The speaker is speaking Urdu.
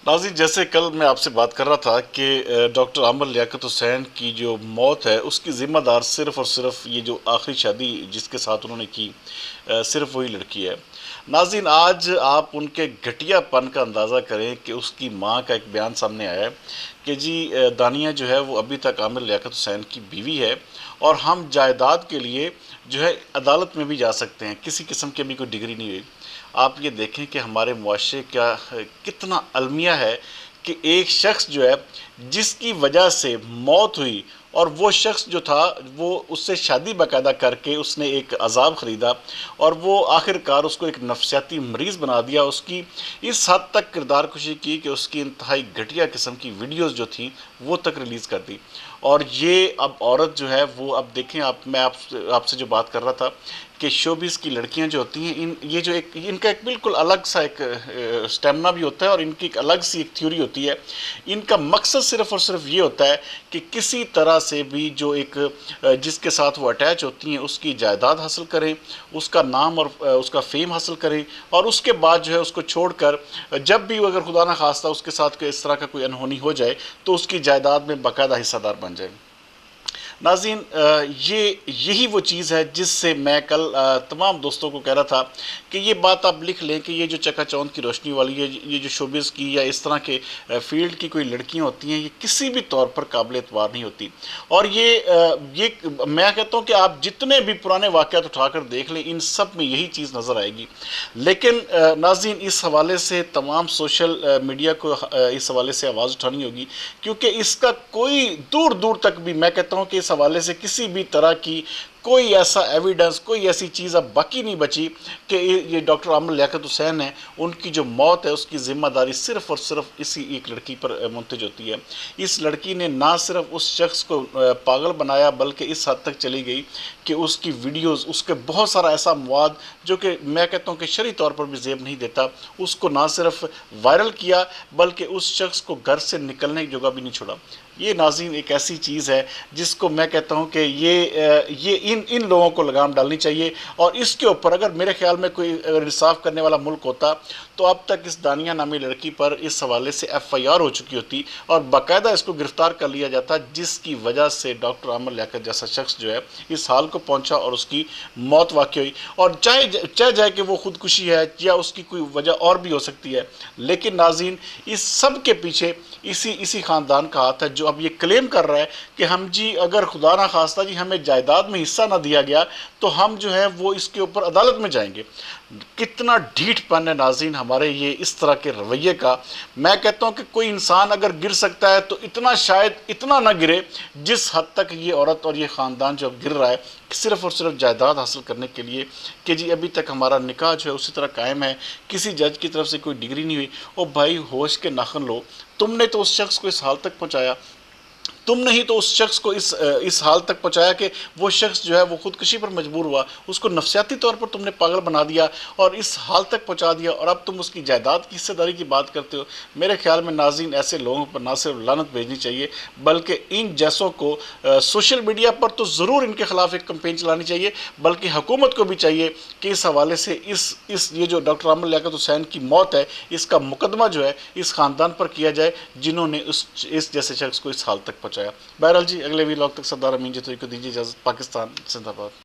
ناظرین، جیسے کل میں آپ سے بات کر رہا تھا کہ ڈاکٹر عامر لیاقت حسین کی جو موت ہے اس کی ذمہ دار صرف اور صرف یہ جو آخری شادی جس کے ساتھ انہوں نے کی، صرف وہی لڑکی ہے۔ ناظرین، آج آپ ان کے گھٹیا پن کا اندازہ کریں کہ اس کی ماں کا ایک بیان سامنے آیا ہے کہ جی دانیہ جو ہے وہ ابھی تک عامر لیاقت حسین کی بیوی ہے، اور ہم جائیداد کے لیے جو ہے عدالت میں بھی جا سکتے ہیں، کسی قسم کی ابھی کوئی ڈگری نہیں ہوئی۔ آپ یہ دیکھیں کہ ہمارے معاشرے کا کتنا المیہ ہے کہ ایک شخص جو ہے جس کی وجہ سے موت ہوئی، اور وہ شخص جو تھا وہ اس سے شادی باقاعدہ کر کے اس نے ایک عذاب خریدا، اور وہ آخر کار اس کو ایک نفسیاتی مریض بنا دیا، اس کی اس حد تک کردار کشی کی کہ اس کی انتہائی گھٹیا قسم کی ویڈیوز جو تھیں وہ تک ریلیز کر دی۔ اور یہ اب عورت جو ہے وہ اب دیکھیں، میں آپ سے جو بات کر رہا تھا کہ شوبز کی لڑکیاں جو ہوتی ہیں، یہ جو ان کا ایک بالکل الگ سا ایک سٹیمنا بھی ہوتا ہے، اور ان کی ایک الگ سی ایک تھیوری ہوتی ہے۔ ان کا مقصد صرف اور صرف یہ ہوتا ہے کہ کسی طرح سے بھی جو ایک جس کے ساتھ وہ اٹیچ ہوتی ہیں اس کی جائیداد حاصل کریں، اس کا نام اور اس کا فیم حاصل کریں، اور اس کے بعد جو ہے اس کو چھوڑ کر جب بھی اگر خدا نہ خواستہ اس کے ساتھ اس طرح کا کوئی انہونی ہو جائے تو اس کی جائیداد میں باقاعدہ حصہ دار بن جائے۔ ناظرین، یہی وہ چیز ہے جس سے میں کل تمام دوستوں کو کہہ رہا تھا کہ یہ بات آپ لکھ لیں کہ یہ جو چکا چوند کی روشنی والی ہے، یہ جو شوبز کی یا اس طرح کے فیلڈ کی کوئی لڑکیاں ہوتی ہیں، یہ کسی بھی طور پر قابل اعتبار نہیں ہوتی۔ اور یہ میں کہتا ہوں کہ آپ جتنے بھی پرانے واقعات اٹھا کر دیکھ لیں، ان سب میں یہی چیز نظر آئے گی۔ لیکن ناظرین، اس حوالے سے تمام سوشل میڈیا کو اس حوالے سے آواز اٹھانی ہوگی، کیونکہ اس کا کوئی دور دور تک بھی، میں کہتا ہوں کہ اس حوالے سے کسی بھی طرح کی کوئی ایسا ایویڈنس، کوئی ایسی چیز اب باقی نہیں بچی کہ یہ ڈاکٹر عامر لیاقت حسین ہیں، ان کی جو موت ہے اس کی ذمہ داری صرف اور صرف اسی ایک لڑکی پر منتج ہوتی ہے۔ اس لڑکی نے نہ صرف اس شخص کو پاگل بنایا، بلکہ اس حد تک چلی گئی کہ اس کی ویڈیوز، اس کے بہت سارا ایسا مواد جو کہ میں کہتا ہوں کہ شرعی طور پر بھی زیب نہیں دیتا، اس کو نہ صرف وائرل کیا بلکہ اس شخص کو گھر سے نکلنے کی جگہ بھی نہیں چھوڑا۔ یہ ناظرین ایک ایسی چیز ہے جس کو میں کہتا ہوں کہ یہ ان لوگوں کو لگام ڈالنی چاہیے، اور اس کے اوپر اگر میرے خیال میں کوئی اگر انصاف کرنے والا ملک ہوتا تو اب تک اس دانیہ نامی لڑکی پر اس حوالے سے ایف آئی آر ہو چکی ہوتی، اور باقاعدہ اس کو گرفتار کر لیا جاتا، جس کی وجہ سے ڈاکٹر عامر لیاقت جیسا شخص جو ہے اس حال کو پہنچا اور اس کی موت واقع ہوئی۔ اور چاہے جائے کہ وہ خودکشی ہے یا اس کی کوئی وجہ اور بھی ہو سکتی ہے، لیکن ناظرین اس سب کے پیچھے اسی خاندان کا ہاتھ ہے، جو اب یہ کلیم کر رہا ہے کہ ہم جی اگر خدا نہ خواستہ جی ہمیں جائیداد میں حصہ نہ دیا گیا تو ہم جو ہے وہ اس کے اوپر عدالت میں جائیں گے۔ کتنا ڈھیٹ پن ہے ناظرین ہمارے یہ اس طرح کے رویے کا۔ میں کہتا ہوں کہ کوئی انسان اگر گر سکتا ہے تو شاید اتنا نہ گرے جس حد تک یہ عورت اور یہ خاندان جو گر رہا ہے صرف اور صرف جائیداد حاصل کرنے کے لیے کہ جی ابھی تک ہمارا نکاح جو ہے اسی طرح قائم ہے، کسی جج کی طرف سے کوئی ڈگری نہیں ہوئی۔ او بھائی، ہوش کے ناخن لو، تم نے تو اس شخص کو اس حال تک پہنچایا، تم نے ہی تو اس شخص کو اس حال تک پہنچایا کہ وہ شخص جو ہے وہ خودکشی پر مجبور ہوا، اس کو نفسیاتی طور پر تم نے پاگل بنا دیا اور اس حال تک پہنچا دیا، اور اب تم اس کی جائیداد کی حصہ داری کی بات کرتے ہو۔ میرے خیال میں ناظرین ایسے لوگوں پر نہ صرف لعنت بھیجنی چاہیے بلکہ ان جیسوں کو سوشل میڈیا پر تو ضرور ان کے خلاف ایک کمپین چلانی چاہیے، بلکہ حکومت کو بھی چاہیے کہ اس حوالے سے یہ جو ڈاکٹر عامر لیاقت حسین کی موت ہے اس کا مقدمہ جو ہے اس خاندان پر کیا جائے جنہوں نے اس جیسے شخص کو اس حال تک پہنچایا۔ بہرحال جی، اگلے ویلاگ تک سردار امین جتوئی کو دیجیے اجازت۔ پاکستان زندہ باد۔